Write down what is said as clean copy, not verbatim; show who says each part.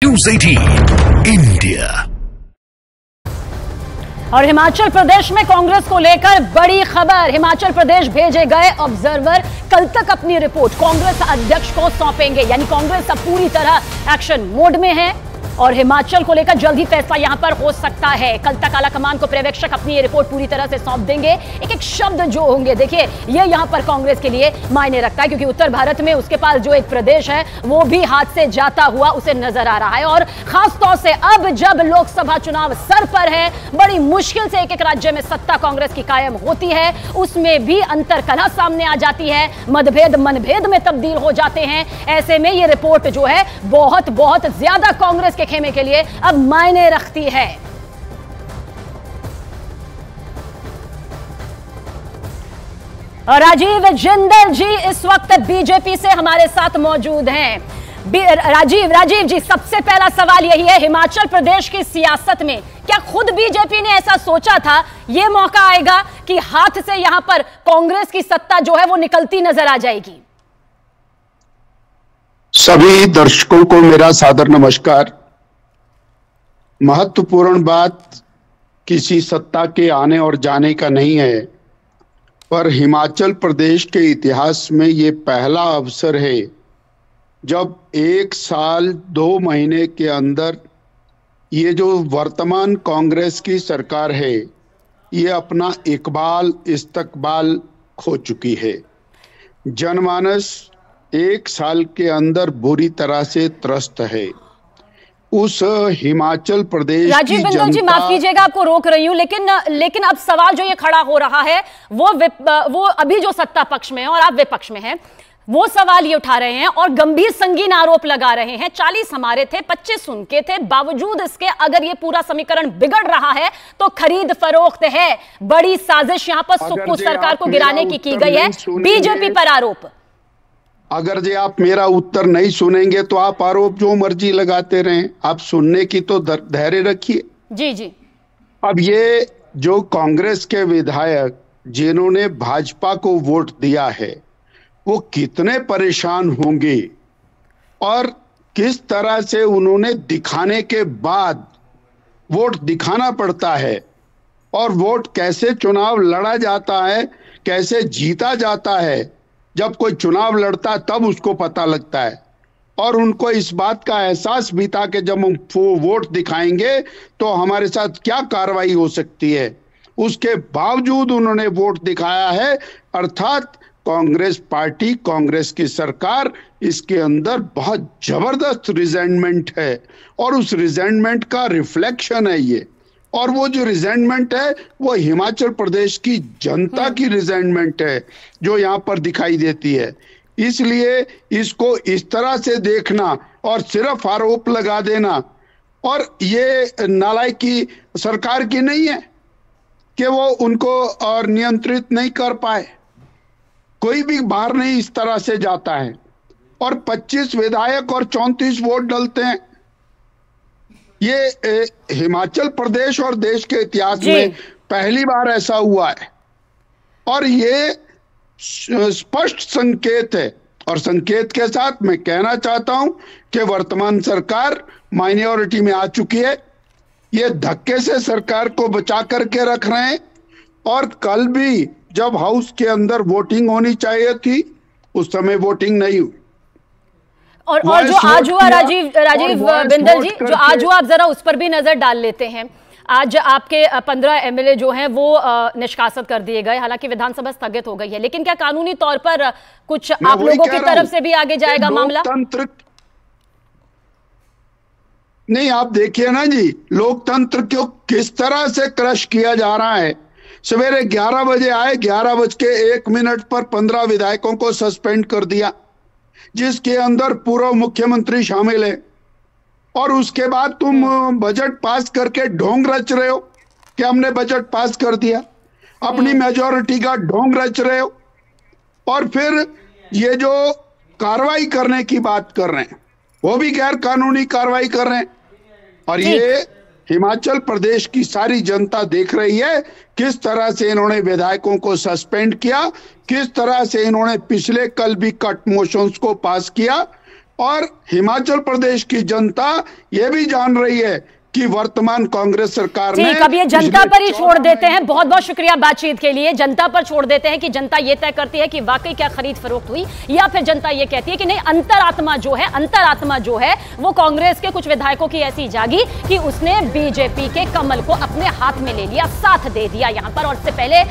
Speaker 1: News 18 India.
Speaker 2: और हिमाचल प्रदेश में कांग्रेस को लेकर बड़ी खबर। हिमाचल प्रदेश भेजे गए ऑब्जर्वर कल तक अपनी रिपोर्ट कांग्रेस अध्यक्ष को सौंपेंगे, यानी कांग्रेस अब पूरी तरह एक्शन मोड में है और हिमाचल को लेकर जल्द ही फैसला यहां पर हो सकता है। कल तक आला कमान को पर्यवेक्षक अपनी ये रिपोर्ट पूरी तरह से सौंप देंगे। एक एक शब्द जो होंगे, देखिए ये यहां पर कांग्रेस के लिए मायने रखता है, क्योंकि उत्तर भारत में उसके पास जो एक प्रदेश है वो भी हाथ से जाता हुआ उसे नजर आ रहा है। और खासतौर से अब जब लोकसभा चुनाव सर पर है, बड़ी मुश्किल से एक एक राज्य में सत्ता कांग्रेस की कायम होती है, उसमें भी अंतर्कलह सामने आ जाती है, मतभेद मनभेद में तब्दील हो जाते हैं। ऐसे में ये रिपोर्ट जो है बहुत बहुत ज्यादा कांग्रेस के खेमे के लिए अब मायने रखती है। राजीव जिंदल जी इस वक्त बीजेपी से हमारे साथ मौजूद हैं। राजीव जी, सबसे पहला सवाल यही है, हिमाचल प्रदेश की सियासत में क्या खुद बीजेपी ने ऐसा सोचा था यह मौका आएगा कि हाथ से यहां पर कांग्रेस की सत्ता जो है वो निकलती नजर आ जाएगी?
Speaker 3: सभी दर्शकों को मेरा सादर नमस्कार। महत्वपूर्ण बात किसी सत्ता के आने और जाने का नहीं है, पर हिमाचल प्रदेश के इतिहास में ये पहला अवसर है जब 1 साल 2 महीने के अंदर ये जो वर्तमान कांग्रेस की सरकार है ये अपना इकबाल इस्तकबाल खो चुकी है। जनमानस 1 साल के अंदर बुरी तरह से त्रस्त है। उस हिमाचल प्रदेश
Speaker 2: राजीव बिंदल जी, माफ कीजिएगा आपको रोक रही हूं, लेकिन अब सवाल जो ये खड़ा हो रहा है वो अभी जो सत्ता पक्ष में है और आप विपक्ष में हैं, वो सवाल ये उठा रहे हैं और गंभीर संगीन आरोप लगा रहे हैं। 40 हमारे थे, 25 उनके थे, बावजूद इसके अगर ये पूरा समीकरण बिगड़ रहा है तो खरीद फरोख्त है, बड़ी साजिश यहां पर सुक्कू सरकार को गिराने की गई है, बीजेपी पर आरोप।
Speaker 3: अगर जी आप मेरा उत्तर नहीं सुनेंगे तो आप आरोप जो मर्जी लगाते रहें, आप सुनने की तो धैर्य रखिए।
Speaker 2: जी।
Speaker 3: अब ये जो कांग्रेस के विधायक जिन्होंने भाजपा को वोट दिया है वो कितने परेशान होंगे और किस तरह से उन्होंने दिखाने के बाद वोट दिखाना पड़ता है और वोट कैसे चुनाव लड़ा जाता है, कैसे जीता जाता है। जब कोई चुनाव लड़ता है तब उसको पता लगता है और उनको इस बात का एहसास भी था कि जब हम वोट दिखाएंगे तो हमारे साथ क्या कार्रवाई हो सकती है। उसके बावजूद उन्होंने वोट दिखाया है, अर्थात कांग्रेस पार्टी, कांग्रेस की सरकार, इसके अंदर बहुत जबरदस्त रिजेंटमेंट है और उस रिजेंटमेंट का रिफ्लेक्शन है ये। और वो जो रिजेंटमेंट है वो हिमाचल प्रदेश की जनता की रिजेंटमेंट है जो यहाँ पर दिखाई देती है। इसलिए इसको इस तरह से देखना और सिर्फ आरोप लगा देना, और ये नालायकी सरकार की नहीं है कि वो उनको और नियंत्रित नहीं कर पाए। कोई भी बाहर नहीं इस तरह से जाता है और 25 विधायक और 34 वोट डलते हैं। ये हिमाचल प्रदेश और देश के इतिहास में पहली बार ऐसा हुआ है और ये स्पष्ट संकेत है। और संकेत के साथ मैं कहना चाहता हूं कि वर्तमान सरकार माइनॉरिटी में आ चुकी है। ये धक्के से सरकार को बचा करके रख रहे हैं और कल भी जब हाउस के अंदर वोटिंग होनी चाहिए थी उस समय वोटिंग नहीं हुई।
Speaker 2: और जो आज हुआ राजीव बिंदल जी, जो आज हुआ आप जरा उस पर भी नजर डाल लेते हैं। आज आपके 15 एमएलए जो हैं वो निष्कासित कर दिए गए, हालांकि विधानसभा स्थगित हो गई है, लेकिन क्या कानूनी तौर पर कुछ आप लोगों की तरफ से भी आगे जाएगा मामला?
Speaker 3: नहीं, आप देखिए ना जी, लोकतंत्र को किस तरह से क्रश किया जा रहा है। सवेरे 11 बजे आए, 11:01 पर 15 विधायकों को सस्पेंड कर दिया, जिसके अंदर पूर्व मुख्यमंत्री शामिल है। और उसके बाद तुम बजट पास करके ढोंग रच रहे हो कि हमने बजट पास कर दिया, अपनी मेजॉरिटी का ढोंग रच रहे हो। और फिर ये जो कार्रवाई करने की बात कर रहे हैं वो भी गैर कानूनी कार्रवाई कर रहे हैं। और ये हिमाचल प्रदेश की सारी जनता देख रही है किस तरह से इन्होंने विधायकों को सस्पेंड किया, किस तरह से इन्होंने पिछले कल भी कट मोशंस को पास किया। और हिमाचल प्रदेश की जनता ये भी जान रही है कि वर्तमान कांग्रेस सरकार ने
Speaker 2: ठीक, अब ये जनता पर ही छोड़ देते हैं। बहुत बहुत शुक्रिया बातचीत के लिए। जनता पर छोड़ देते हैं कि जनता ये तय करती है कि वाकई क्या खरीद फरोख्त हुई, या फिर जनता ये कहती है कि नहीं, अंतरात्मा जो है वो कांग्रेस के कुछ विधायकों की ऐसी जागी कि उसने बीजेपी के कमल को अपने हाथ में ले लिया, साथ दे दिया यहां पर। और इससे पहले